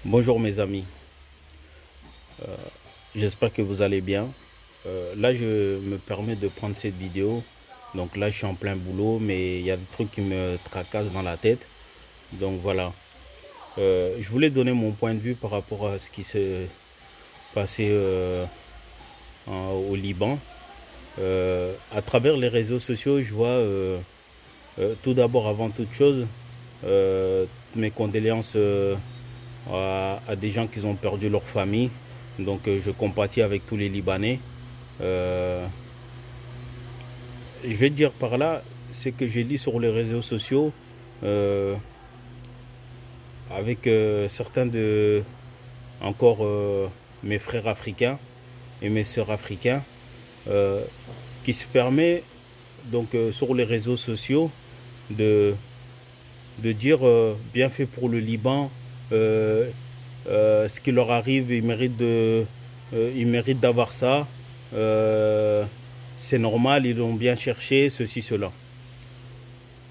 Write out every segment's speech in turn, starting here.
Bonjour mes amis, j'espère que vous allez bien. Là je me permets de prendre cette vidéo. Donc là je suis en plein boulot mais il y a des trucs qui me tracassent dans la tête. Donc voilà, je voulais donner mon point de vue par rapport à ce qui s'est passé au Liban. À travers les réseaux sociaux je vois tout d'abord avant toute chose mes condoléances à des gens qui ont perdu leur famille. Donc je compatis avec tous les Libanais. Euh, je vais dire par là, ce que j'ai lu sur les réseaux sociaux euh, avec certains de encore mes frères africains et mes sœurs africains euh, qui se permet donc sur les réseaux sociaux de, de dire bien fait pour le Liban. euh, ce qui leur arrive, ils méritent d'avoir ça. Euh, c'est normal, ils l'ont bien cherché, ceci, cela.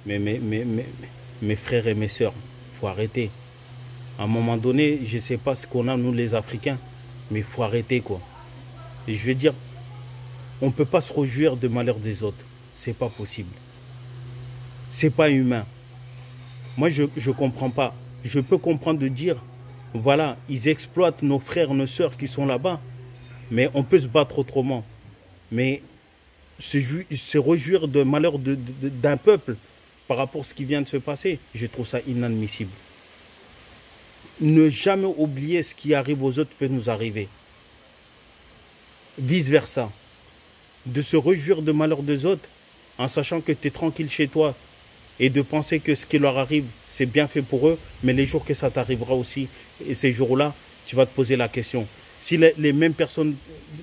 Mais mes frères et mes sœurs, il faut arrêter. À un moment donné, je ne sais pas ce qu'on a, nous les Africains, mais il faut arrêter, quoi. Et je veux dire, on ne peut pas se réjouir de malheur des autres. C'est pas possible. C'est pas humain. Moi, je ne comprends pas. Je peux comprendre de dire, voilà, ils exploitent nos frères, nos sœurs qui sont là-bas, mais on peut se battre autrement. Mais se réjouir de malheur d'un peuple par rapport à ce qui vient de se passer, je trouve ça inadmissible. Ne jamais oublier ce qui arrive aux autres peut nous arriver. Vice-versa. De se réjouir de malheur des autres en sachant que tu es tranquille chez toi et de penser que ce qui leur arrive, c'est bien fait pour eux, mais les jours que ça t'arrivera aussi, et ces jours-là, tu vas te poser la question. Si les mêmes personnes,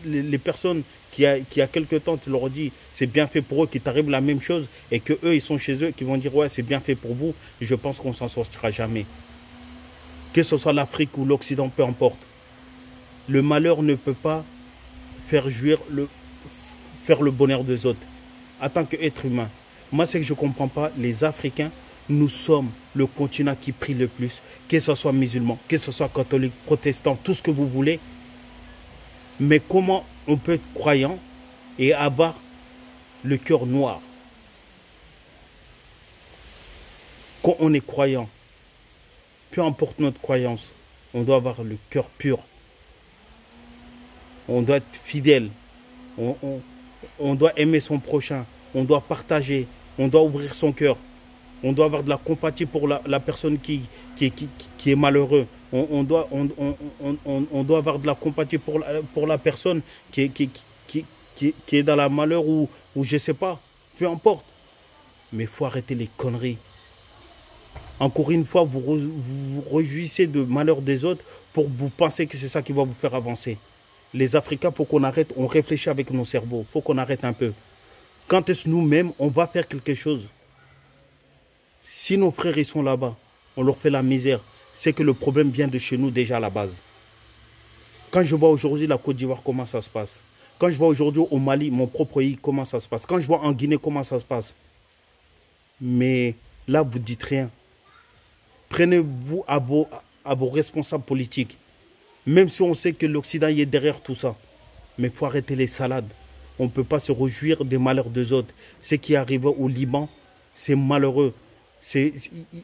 les personnes qui a quelque temps, tu leur dis c'est bien fait pour eux, qui t'arrive la même chose, et que eux ils sont chez eux, qui vont dire ouais c'est bien fait pour vous, je pense qu'on s'en sortira jamais. Que ce soit l'Afrique ou l'Occident, peu importe. Le malheur ne peut pas faire faire le bonheur des autres. En tant qu'être humain, moi c'est que je ne comprends pas, les Africains, nous sommes le continent qui prie le plus, que ce soit musulman, que ce soit catholique, protestant, tout ce que vous voulez. Mais comment on peut être croyant et avoir le cœur noir? Quand on est croyant, peu importe notre croyance, on doit avoir le cœur pur. On doit être fidèle. On, on, on doit aimer son prochain. On doit partager. On doit ouvrir son cœur. On doit avoir de la compatie pour la personne qui est malheureux. On doit avoir de la compatie pour la personne qui est dans la malheur ou je ne sais pas. Peu importe. Mais il faut arrêter les conneries. Encore une fois, vous réjouissez de malheur des autres pour vous penser que c'est ça qui va vous faire avancer. Les Africains, il faut qu'on arrête, on réfléchit avec nos cerveaux. Il faut qu'on arrête un peu. Quand est-ce nous-mêmes, on va faire quelque chose? Si nos frères ils sont là-bas, on leur fait la misère, c'est que le problème vient de chez nous déjà à la base. Quand je vois aujourd'hui la Côte d'Ivoire, comment ça se passe? Quand je vois aujourd'hui au Mali, mon propre pays, comment ça se passe? Quand je vois en Guinée, comment ça se passe? Mais là, vous ne dites rien. Prenez-vous à vos responsables politiques. Même si on sait que l'Occident est derrière tout ça. Mais il faut arrêter les salades. On ne peut pas se réjouir des malheurs des autres. Ce qui arrive au Liban, c'est malheureux.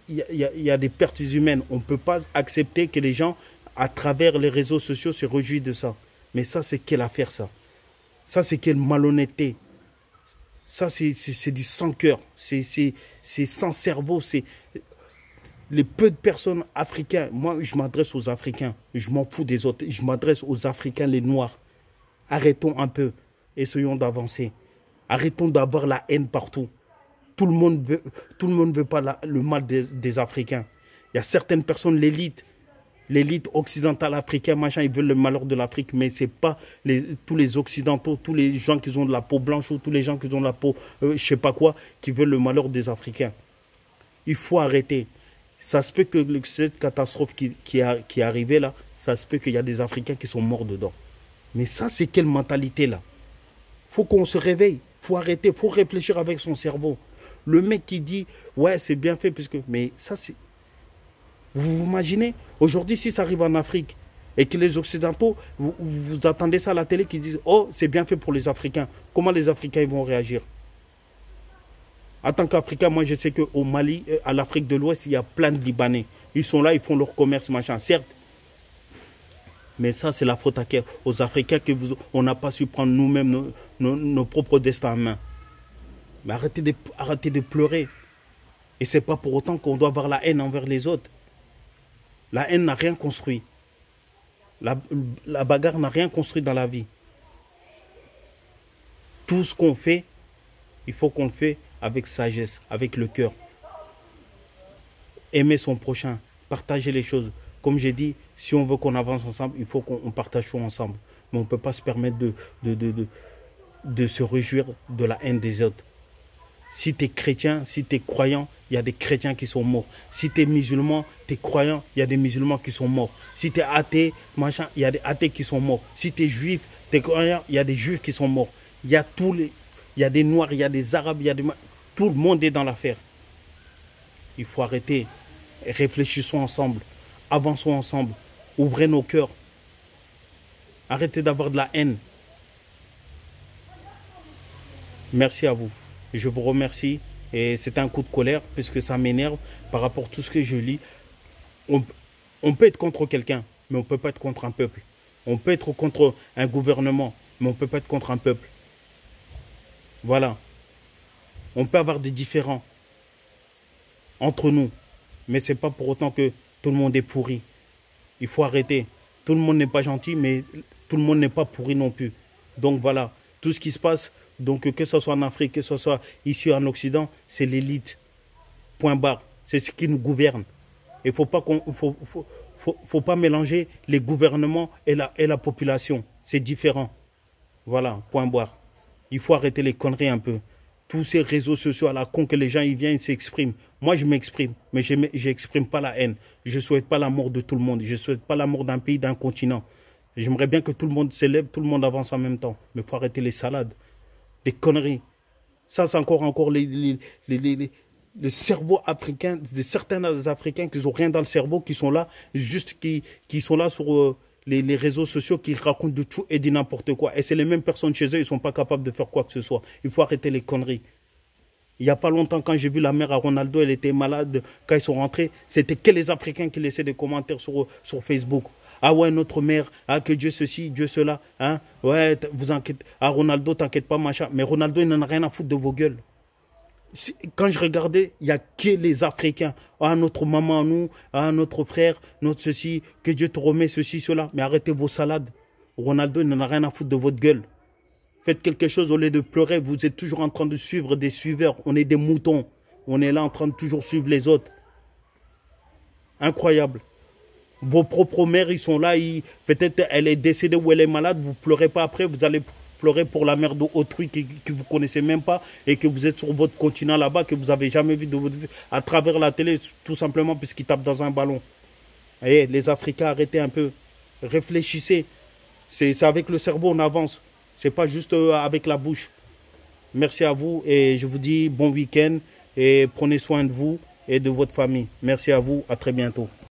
Y a des pertes humaines. On ne peut pas accepter que les gens, à travers les réseaux sociaux, se réjouissent de ça. Mais ça, c'est quelle affaire, ça? Ça, c'est quelle malhonnêteté? Ça, c'est du sans-cœur. C'est sans cerveau. C'est les peu de personnes africaines. Moi, je m'adresse aux Africains. Je m'en fous des autres. Je m'adresse aux Africains, les Noirs. Arrêtons un peu. Essayons d'avancer. Arrêtons d'avoir la haine partout. Tout le monde veut pas le mal des Africains. Il y a certaines personnes, l'élite occidentale africaine, machin, ils veulent le malheur de l'Afrique, mais ce n'est pas tous les Occidentaux, tous les gens qui ont de la peau blanche ou tous les gens qui ont de la peau, je ne sais pas quoi, qui veulent le malheur des Africains. Il faut arrêter. Ça se peut que cette catastrophe qui est arrivée là, ça se peut qu'il y a des Africains qui sont morts dedans. Mais ça, c'est quelle mentalité là? Il faut qu'on se réveille. Il faut arrêter. Il faut réfléchir avec son cerveau. Le mec qui dit, ouais, c'est bien fait, puisque... Mais ça, c'est... Vous vous imaginez? Aujourd'hui, si ça arrive en Afrique et que les Occidentaux, vous attendez ça à la télé qui disent, oh, c'est bien fait pour les Africains. Comment les Africains ils vont réagir? En tant qu'Africain, moi je sais qu'au Mali, à l'Afrique de l'Ouest, il y a plein de Libanais. Ils sont là, ils font leur commerce, machin. Certes, mais ça, c'est la faute aux Africains on n'a pas su prendre nous-mêmes nos propres destins en main. Mais arrêtez de pleurer. Et ce n'est pas pour autant qu'on doit avoir la haine envers les autres. La haine n'a rien construit. La bagarre n'a rien construit dans la vie. Tout ce qu'on fait, il faut qu'on le fait avec sagesse, avec le cœur. Aimer son prochain, partager les choses. Comme j'ai dit, si on veut qu'on avance ensemble, il faut qu'on partage tout ensemble. Mais on ne peut pas se permettre de se réjouir de la haine des autres. Si tu es chrétien, si tu es croyant, il y a des chrétiens qui sont morts. Si tu es musulman, tu es croyant, il y a des musulmans qui sont morts. Si tu es athée, machin, il y a des athées qui sont morts. Si tu es juif, tu es croyant, il y a des juifs qui sont morts. Il y a des noirs, il y a des arabes, tout le monde est dans l'affaire. Il faut arrêter. Réfléchissons ensemble. Avançons ensemble. Ouvrez nos cœurs. Arrêtez d'avoir de la haine. Merci à vous. Je vous remercie. Et c'est un coup de colère puisque ça m'énerve par rapport à tout ce que je lis. On peut être contre quelqu'un, mais on ne peut pas être contre un peuple. On peut être contre un gouvernement, mais on ne peut pas être contre un peuple. Voilà. On peut avoir des différends entre nous, mais ce n'est pas pour autant que tout le monde est pourri. Il faut arrêter. Tout le monde n'est pas gentil, mais tout le monde n'est pas pourri non plus. Donc voilà, tout ce qui se passe, donc que ce soit en Afrique, que ce soit ici en Occident, c'est l'élite. Point barre. C'est ce qui nous gouverne. Il ne faut pas mélanger les gouvernements et la population. C'est différent. Voilà, point barre. Il faut arrêter les conneries un peu. Tous ces réseaux sociaux à la con que les gens ils viennent, ils s'expriment. Moi, je m'exprime, mais je n'exprime pas la haine. Je ne souhaite pas la mort de tout le monde. Je ne souhaite pas la mort d'un pays, d'un continent. J'aimerais bien que tout le monde s'élève, tout le monde avance en même temps. Mais il faut arrêter les salades, les conneries. Ça, c'est encore le cerveau africain, de certains Africains qui n'ont rien dans le cerveau, qui sont là, juste qui sont là sur les réseaux sociaux, qui racontent de tout et de n'importe quoi. Et c'est les mêmes personnes chez eux, ils ne sont pas capables de faire quoi que ce soit. Il faut arrêter les conneries. Il n'y a pas longtemps, quand j'ai vu la mère à Ronaldo, elle était malade. Quand ils sont rentrés, c'était que les Africains qui laissaient des commentaires sur Facebook. Ah ouais, notre mère, ah que Dieu ceci, Dieu cela. Hein? Ouais, vous inquiétez. Ah Ronaldo, t'inquiète pas, machin. Mais Ronaldo, il n'en a rien à foutre de vos gueules. Quand je regardais, il n'y a que les Africains. Ah, notre maman, nous, ah, notre frère, notre ceci, que Dieu te remet ceci, cela. Mais arrêtez vos salades. Ronaldo, il n'en a rien à foutre de votre gueule. Faites quelque chose au lieu de pleurer. Vous êtes toujours en train de suivre des suiveurs. On est des moutons. On est là en train de toujours suivre les autres. Incroyable. Vos propres mères, ils sont là. Peut-être elle est décédée ou elle est malade. Vous ne pleurez pas après. Vous allez pleurer pour la mère d'autrui que vous ne connaissez même pas et que vous êtes sur votre continent là-bas, que vous n'avez jamais vu de votre vie, à travers la télé, tout simplement puisqu'ils tapent dans un ballon. Et les Africains, arrêtez un peu. Réfléchissez. C'est avec le cerveau on avance. Ce n'est pas juste avec la bouche. Merci à vous et je vous dis bon week-end et prenez soin de vous et de votre famille. Merci à vous. À très bientôt.